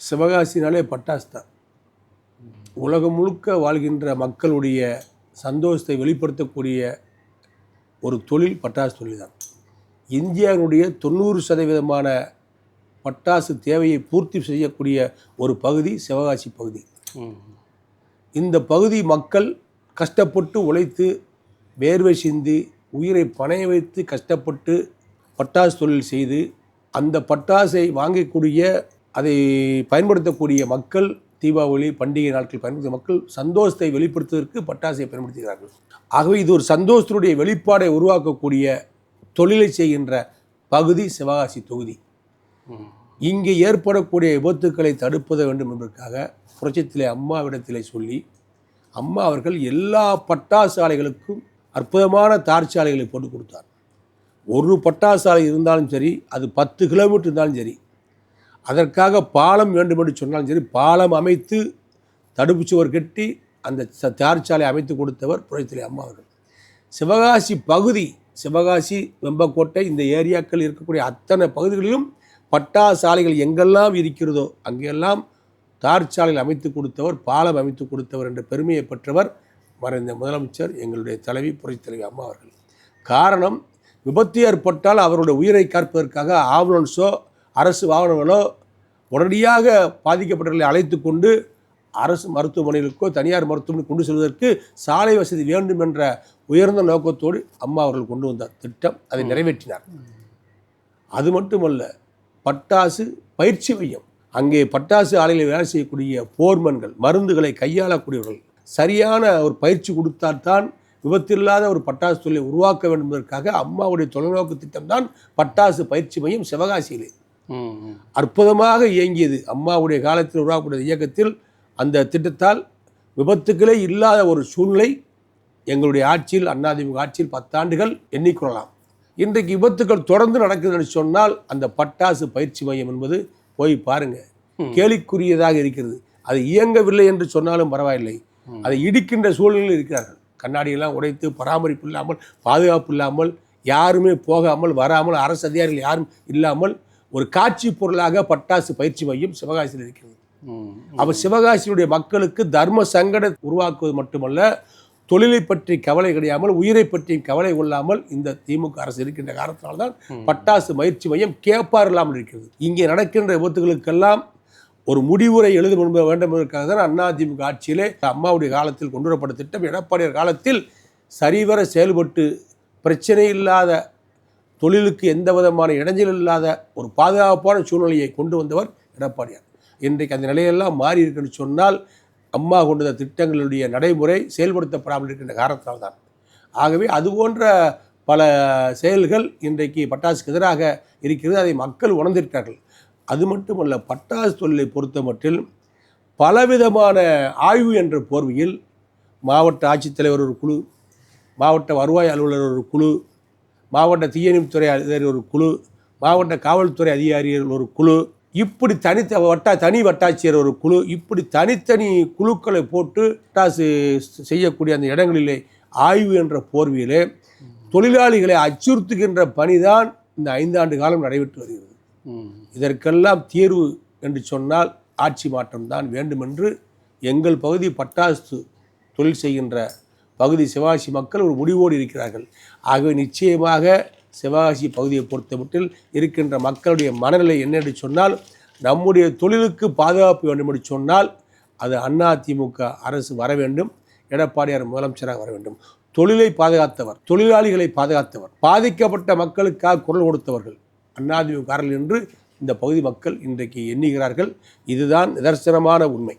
சிவகாசினாலே பட்டாசு தான். உலகம் முழுக்க வாழ்கின்ற மக்களுடைய சந்தோஷத்தை வெளிப்படுத்தக்கூடிய ஒரு தொழில் பட்டாசு தொழில் தான். இந்தியாவினுடைய 90% பட்டாசு தேவையை பூர்த்தி செய்யக்கூடிய ஒரு பகுதி சிவகாசி பகுதி. இந்த பகுதி மக்கள் கஷ்டப்பட்டு உழைத்து வேர்வை சிந்தி உயிரை பணைய வைத்து கஷ்டப்பட்டு பட்டாசு தொழில் செய்து அந்த பட்டாசை வாங்கக்கூடிய அதை பயன்படுத்தக்கூடிய மக்கள் தீபாவளி பண்டிகை நாட்கள் பயன்படுத்திய மக்கள் சந்தோஷத்தை வெளிப்படுத்துவதற்கு பட்டாசை பயன்படுத்துகிறார்கள். ஆகவே இது ஒரு சந்தோஷத்தினுடைய வெளிப்பாடை உருவாக்கக்கூடிய தொழிலை செய்கின்ற பகுதி சிவகாசி தொகுதி. இங்கே ஏற்படக்கூடிய விபத்துக்களை தடுப்பத வேண்டும் என்பதற்காக புரட்சித்திலே அம்மாவிடத்திலே சொல்லி அம்மா அவர்கள் எல்லா பட்டாசு ஆலைகளுக்கும் அற்புதமான தார்ச்சாலைகளை போட்டு கொடுத்தார். ஒரு பட்டாசு ஆலை இருந்தாலும் சரி, அது 10 கிலோமீட்டர் இருந்தாலும் சரி, அதற்காக பாலம் வேண்டும் என்று சொன்னாலும் சரி, பாலம் அமைத்து தடுப்பு சுவர் கட்டி அந்த தார்ச்சாலை அமைத்து கொடுத்தவர் புரட்சித்திலே அம்மா அவர்கள். சிவகாசி பகுதி, சிவகாசி வெம்பக்கோட்டை இந்த ஏரியாக்கள் இருக்கக்கூடிய அத்தனை பகுதிகளிலும் பட்டாசு ஆலைகள் எங்கெல்லாம் இருக்கிறதோ அங்கெல்லாம் தார்ச்சாலைகள் அமைத்து கொடுத்தவர், பாலம் அமைத்து கொடுத்தவர் என்ற பெருமையை பெற்றவர் மறைந்த முதலமைச்சர் எங்களுடைய தலைவி புரட்சித் தலைவி அம்மா அவர்கள். காரணம், விபத்து ஏற்பட்டால் அவருடைய உயிரை காப்பதற்காக ஆம்புலன்ஸோ அரசு வாகனங்களோ உடனடியாக பாதிக்கப்பட்டவர்களை அழைத்து கொண்டு அரசு மருத்துவமனைகளுக்கோ தனியார் மருத்துவமனைக்கு கொண்டு செல்வதற்கு சாலை வசதி வேண்டும் என்ற உயர்ந்த நோக்கத்தோடு அம்மா அவர்கள் கொண்டு வந்த திட்டம், அதை நிறைவேற்றினார். அது மட்டுமல்ல, பட்டாசு பயிற்சி மையம், அங்கே பட்டாசு ஆலைகளில் வேலை செய்யக்கூடிய போர்மன்கள், மருந்துகளை கையாளக்கூடியவர்கள் சரியான ஒரு பயிற்சி கொடுத்தால்தான் விபத்தில்லாத ஒரு பட்டாசு தொழிலை உருவாக்க வேண்டும் என்பதற்காக அம்மாவுடைய தொலைநோக்கு திட்டம்தான் பட்டாசு பயிற்சி மையம் சிவகாசியிலே அற்புதமாக இயங்கியது. அம்மாவுடைய காலத்தில் உருவாக்கக்கூடிய இயக்கத்தில் அந்த திட்டத்தால் விபத்துக்களே இல்லாத ஒரு சூழ்நிலை எங்களுடைய ஆட்சியில், அதிமுக ஆட்சியில் 10 ஆண்டுகள் எண்ணிக்கொள்ளலாம். இன்றைக்கு விபத்துக்கள் தொடர்ந்து நடக்குதுன்னு சொன்னால் அந்த பட்டாசு பயிற்சி மையம் என்பது போய் பாருங்க, கேலிக்குரியதாக இருக்கிறது. அது இயங்கவில்லை என்று சொன்னாலும் பரவாயில்லை, அதை இடிக்கின்ற சூழ்நிலையில் இருக்கிறார்கள். கண்ணாடியெல்லாம் உடைத்து பராமரிப்பு இல்லாமல், பாதுகாப்பு இல்லாமல், யாருமே போகாமல் வராமல், அரசு அதிகாரிகள் யாரும் இல்லாமல் ஒரு காட்சி பொருளாக பட்டாசு பயிற்சி மையம் சிவகாசியில் இருக்கிறது. அவர் சிவகாசியுடைய மக்களுக்கு தர்ம சங்கடம் உருவாக்குவது மட்டுமல்ல, தொழிலை பற்றி கவலை கிடையாமல், உயிரை பற்றி கவலை கொள்ளாமல் இந்த திமுக அரசு இருக்கின்ற காரணத்தினால்தான் பட்டாசு பயிற்சி மையம் கேட்பார் இல்லாமல் இருக்கிறது. இங்கே நடக்கின்ற விபத்துகளுக்கெல்லாம் ஒரு முடிவுரை எழுத வேண்டும் என்பதற்காக தான் அதிமுக ஆட்சியிலே அம்மாவுடைய காலத்தில் கொண்டு வரப்பட்ட திட்டம் எடப்பாடியார் காலத்தில் சரிவர செயல்பட்டு பிரச்சனை இல்லாத, தொழிலுக்கு எந்த விதமான இடைஞ்சல் இல்லாத ஒரு பாதுகாப்பான சூழ்நிலையை கொண்டு வந்தவர் எடப்பாடியார். இன்றைக்கு அந்த நிலையெல்லாம் மாறி இருக்குன்னு சொன்னால் அம்மா கொண்டு வந்த திட்டங்களுடைய நடைமுறை செயல்படுத்தப்படாமல் இருக்கின்ற காரணத்தால்தான். ஆகவே அது போன்ற பல செயல்கள் இன்றைக்கு பட்டாசுக்கு எதிராக இருக்கிறது. அதை மக்கள் உணர்ந்திருக்கிறார்கள். அது மட்டுமல்ல, பட்டாசு தொழிலை பொறுத்த மட்டில் பலவிதமான ஆய்வு என்ற போர்வையில் மாவட்ட ஆட்சித்தலைவர் ஒரு குழு, மாவட்ட வருவாய் அலுவலர் ஒரு குழு, மாவட்ட தீயணைப்புத்துறை அதிகாரி ஒரு குழு, மாவட்ட காவல்துறை அதிகாரிகள் ஒரு குழு, இப்படி தனி வட்டாட்சியர் ஒரு குழு, இப்படி தனித்தனி குழுக்களை போட்டு பட்டாசு செய்யக்கூடிய அந்த இடங்களிலே ஆய்வு என்ற போர்வையிலே தொழிலாளிகளை அச்சுறுத்துகின்ற பணிதான் இந்த 5 ஆண்டு காலம் நடைபெற்று வருகிறது. இதற்கெல்லாம் தீர்வு என்று சொன்னால் ஆட்சி மாற்றம்தான் வேண்டும் என்று எங்கள் பகுதி பட்டாசு தொழில் செய்கின்ற பகுதி சிவகாசி மக்கள் ஒரு முடிவோடு இருக்கிறார்கள். ஆகவே நிச்சயமாக சிவகாசி பகுதியை பொறுத்தமட்டில் இருக்கின்ற மக்களுடைய மனநிலை என்ன என்று சொன்னால், நம்முடைய தொழிலுக்கு பாதுகாப்பு வேண்டும் என்று சொன்னால் அது அதிமுக அரசு வர வேண்டும், எடப்பாடியார் முதலமைச்சராக வர வேண்டும். தொழிலை பாதுகாத்தவர், தொழிலாளிகளை பாதுகாத்தவர், பாதிக்கப்பட்ட மக்களுக்காக குரல் கொடுத்தவர்கள் அதிமுகர்கள் என்று இந்த பகுதி மக்கள் இன்றைக்கு எண்ணுகிறார்கள். இதுதான் நிதர்சனமான உண்மை.